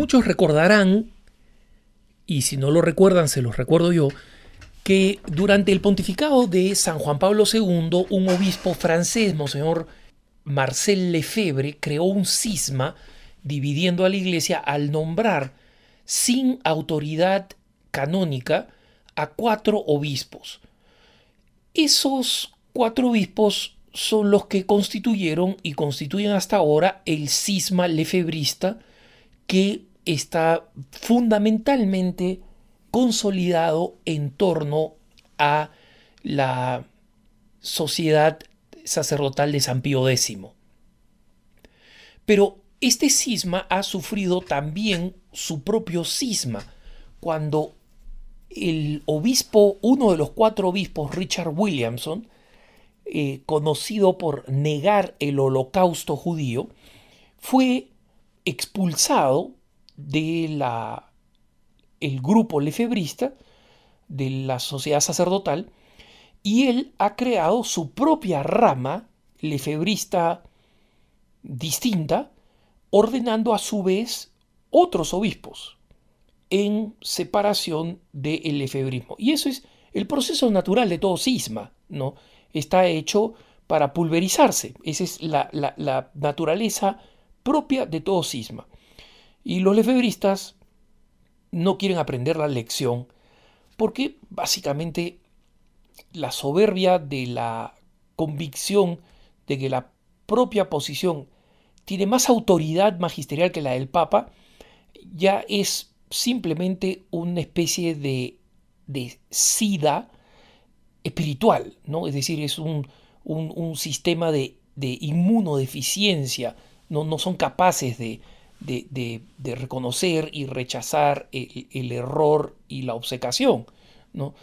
Muchos recordarán, y si no lo recuerdan se los recuerdo yo, que durante el pontificado de San Juan Pablo II, un obispo francés, Monseñor Marcel Lefebvre, creó un cisma dividiendo a la Iglesia al nombrar sin autoridad canónica a 4 obispos. Esos 4 obispos son los que constituyeron y constituyen hasta ahora el cisma lefebrista, que está fundamentalmente consolidado en torno a la Sociedad Sacerdotal de San Pío X. Pero este cisma ha sufrido también su propio cisma cuando el obispo, uno de los 4 obispos, Richard Williamson, conocido por negar el holocausto judío, fue expulsado de el grupo lefebrista, de la sociedad sacerdotal, y él ha creado su propia rama lefebrista distinta, ordenando a su vez otros obispos en separación del lefebrismo. Y eso es el proceso natural de todo cisma, ¿no? Está hecho para pulverizarse. Esa es la naturaleza propia de todo cisma. Y los lefebristas no quieren aprender la lección porque básicamente la soberbia de la convicción de que la propia posición tiene más autoridad magisterial que la del Papa ya es simplemente una especie de sida espiritual, ¿no? Es decir, es un sistema de inmunodeficiencia. No son capaces de reconocer y rechazar el error y la obcecación, ¿no?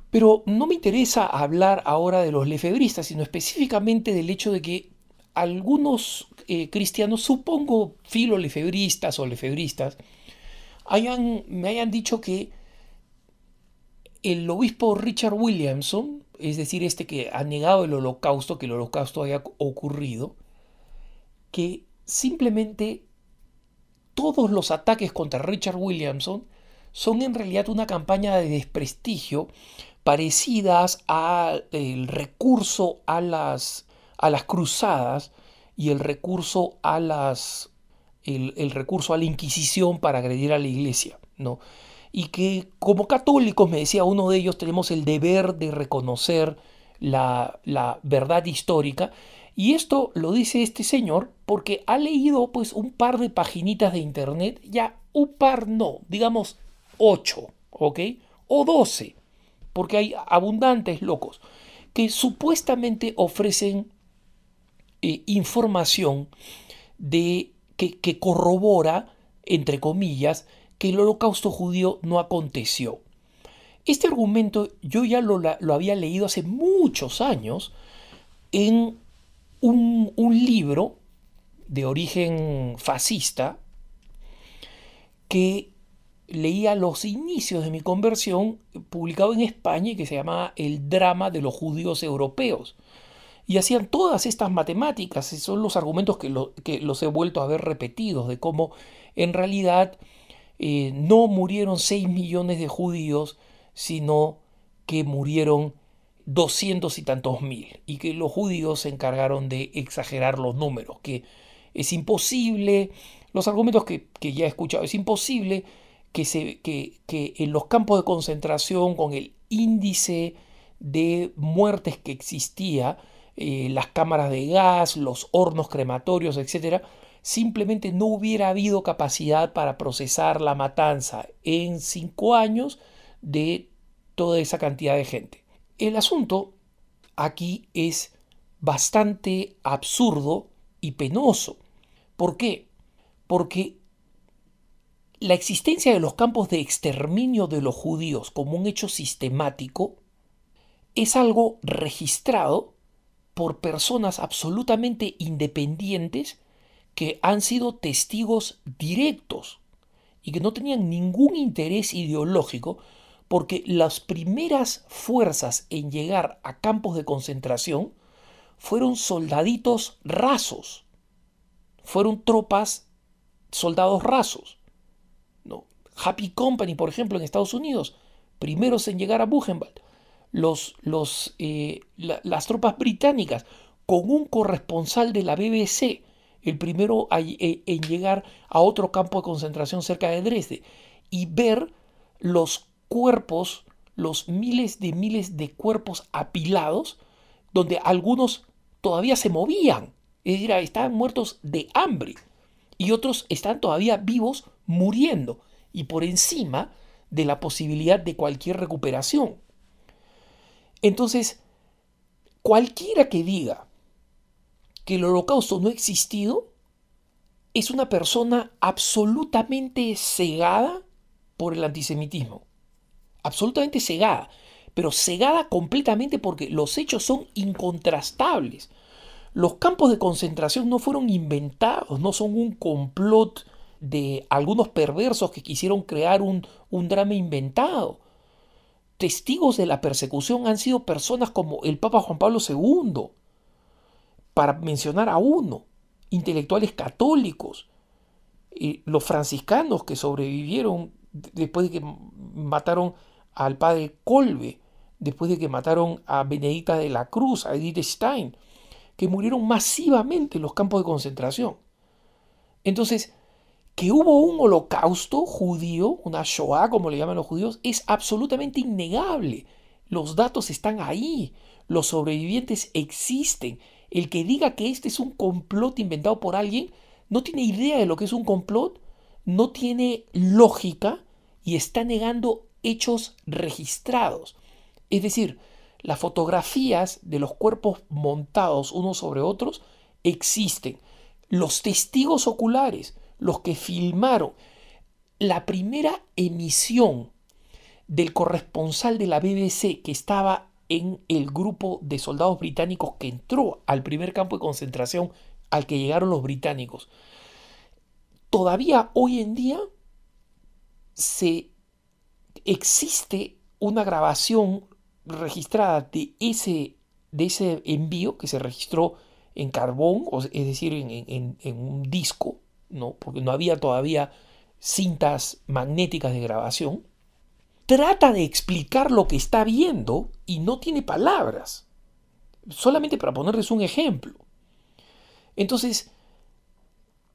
Pero no me interesa hablar ahora de los lefebristas, sino específicamente del hecho de que algunos cristianos, supongo filolefebristas o lefebristas, me hayan dicho que el obispo Richard Williamson, es decir, este que ha negado el holocausto, que el holocausto haya ocurrido, que simplemente todos los ataques contra Richard Williamson son en realidad una campaña de desprestigio parecidas al recurso a las cruzadas y el recurso a el recurso a la Inquisición para agredir a la Iglesia, ¿no? Y que como católicos, me decía uno de ellos, tenemos el deber de reconocer la verdad histórica. Y esto lo dice este señor porque ha leído pues un par de paginitas de internet, ya un par no, digamos 8, ¿ok? O 12, porque hay abundantes locos que supuestamente ofrecen información que corrobora, entre comillas, que el holocausto judío no aconteció. Este argumento yo ya lo había leído hace muchos años en un libro de origen fascista que leía los inicios de mi conversión, publicado en España, y que se llamaba El drama de los judíos europeos. Y hacían todas estas matemáticas, son los argumentos que los he vuelto a ver repetidos, de cómo en realidad no murieron 6 millones de judíos, sino que murieron 200 y tantos mil, y que los judíos se encargaron de exagerar los números, que es imposible, los argumentos que ya he escuchado, es imposible que en los campos de concentración, con el índice de muertes que existía, las cámaras de gas, los hornos crematorios, etcétera, simplemente no hubiera habido capacidad para procesar la matanza en 5 años de toda esa cantidad de gente. El asunto aquí es bastante absurdo y penoso. ¿Por qué? Porque la existencia de los campos de exterminio de los judíos como un hecho sistemático es algo registrado por personas absolutamente independientes que han sido testigos directos y que no tenían ningún interés ideológico, porque las primeras fuerzas en llegar a campos de concentración fueron soldaditos rasos, fueron tropas soldados rasos, ¿no? Happy Company, por ejemplo, en Estados Unidos, primeros en llegar a Buchenwald. Las tropas británicas, con un corresponsal de la BBC, el primero en llegar a otro campo de concentración cerca de Dresde, y ver los cuerpos, los miles de cuerpos apilados, donde algunos todavía se movían, es decir, estaban muertos de hambre, y otros están todavía vivos muriendo, y por encima de la posibilidad de cualquier recuperación. Entonces, cualquiera que diga que el holocausto no ha existido es una persona absolutamente cegada por el antisemitismo. Absolutamente cegada. Pero cegada completamente porque los hechos son incontrastables. Los campos de concentración no fueron inventados, no son un complot de algunos perversos que quisieron crear un drama inventado. Testigos de la persecución han sido personas como el Papa Juan Pablo II, para mencionar a uno, intelectuales católicos, los franciscanos que sobrevivieron después de que mataron al padre Kolbe, después de que mataron a Benedicta de la Cruz, a Edith Stein, que murieron masivamente en los campos de concentración. Entonces, que hubo un holocausto judío, una Shoah como le llaman los judíos, es absolutamente innegable. Los datos están ahí, los sobrevivientes existen. El que diga que este es un complot inventado por alguien no tiene idea de lo que es un complot, no tiene lógica y está negando hechos registrados. Es decir, las fotografías de los cuerpos montados unos sobre otros existen. Los testigos oculares, los que filmaron la primera emisión del corresponsal de la BBC que estaba en el grupo de soldados británicos que entró al primer campo de concentración al que llegaron los británicos. Todavía hoy en día existe una grabación registrada de ese envío que se registró en carbón, es decir, en un disco, ¿no? Porque no había todavía cintas magnéticas de grabación. Trata de explicar lo que está viendo y no tiene palabras. Solamente para ponerles un ejemplo. Entonces,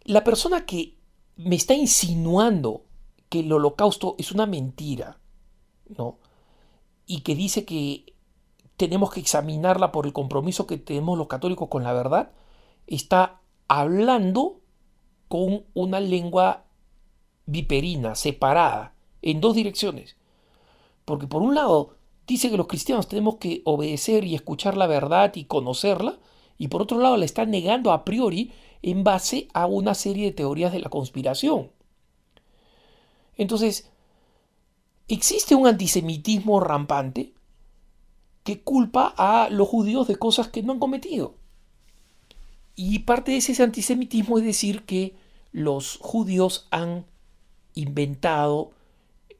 la persona que me está insinuando que el holocausto es una mentira, ¿no? Y que dice que tenemos que examinarla por el compromiso que tenemos los católicos con la verdad, está hablando con una lengua viperina, separada, en dos direcciones. Porque por un lado dice que los cristianos tenemos que obedecer y escuchar la verdad y conocerla, y por otro lado la está negando a priori en base a una serie de teorías de la conspiración. Entonces, existe un antisemitismo rampante que culpa a los judíos de cosas que no han cometido. Y parte de ese antisemitismo es decir que los judíos han inventado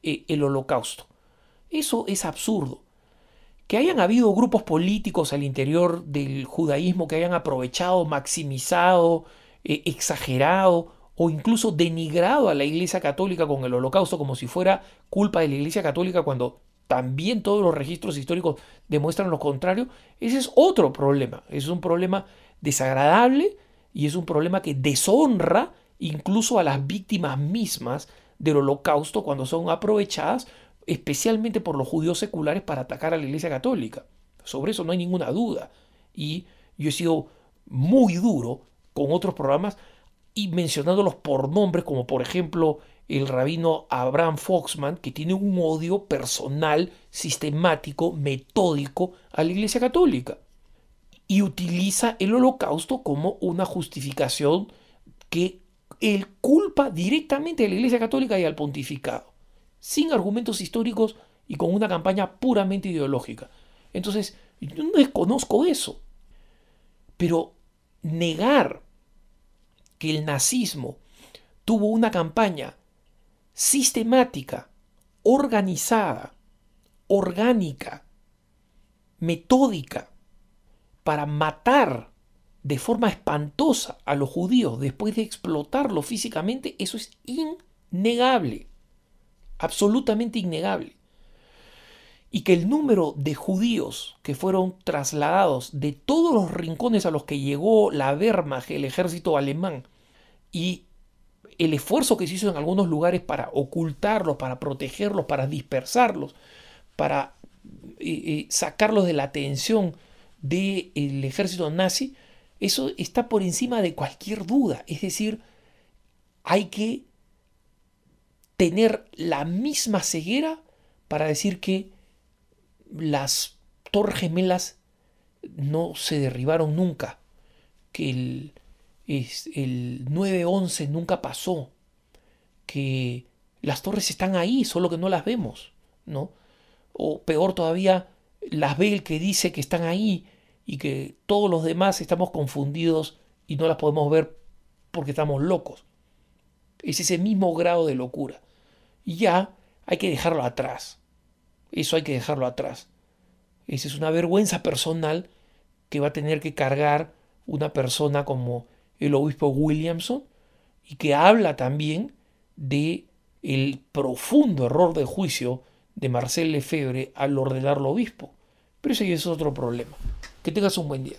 el holocausto. Eso es absurdo. Que hayan habido grupos políticos al interior del judaísmo que hayan aprovechado, maximizado, exagerado o incluso denigrado a la Iglesia Católica con el holocausto como si fuera culpa de la Iglesia Católica cuando también todos los registros históricos demuestran lo contrario, ese es otro problema. Es un problema desagradable y es un problema que deshonra incluso a las víctimas mismas del holocausto cuando son aprovechadas especialmente por los judíos seculares para atacar a la Iglesia Católica. Sobre eso no hay ninguna duda. Y yo he sido muy duro con otros programas y mencionándolos por nombres, como por ejemplo el rabino Abraham Foxman, que tiene un odio personal, sistemático, metódico a la Iglesia Católica. Y utiliza el holocausto como una justificación que él culpa directamente a la Iglesia Católica y al pontificado, sin argumentos históricos y con una campaña puramente ideológica. Entonces, yo no desconozco eso. Pero negar que el nazismo tuvo una campaña sistemática, organizada, orgánica, metódica, para matar de forma espantosa a los judíos después de explotarlos físicamente, eso es innegable, absolutamente innegable. Y que el número de judíos que fueron trasladados de todos los rincones a los que llegó la Wehrmacht, el ejército alemán, y el esfuerzo que se hizo en algunos lugares para ocultarlos, para protegerlos, para dispersarlos, para sacarlos de la atención del ejército nazi, eso está por encima de cualquier duda. Es decir, hay que tener la misma ceguera para decir que las Torres Gemelas no se derribaron nunca, que el 9/11 nunca pasó, que las torres están ahí, solo que no las vemos, ¿no? O peor todavía, las ve el que dice que están ahí y que todos los demás estamos confundidos y no las podemos ver porque estamos locos. Es ese mismo grado de locura. Y ya hay que dejarlo atrás. Eso hay que dejarlo atrás. Esa es una vergüenza personal que va a tener que cargar una persona como el obispo Williamson, y que habla también de el profundo error de juicio de Marcel Lefebvre al ordenarlo obispo. Pero ese es otro problema. Que tengas un buen día.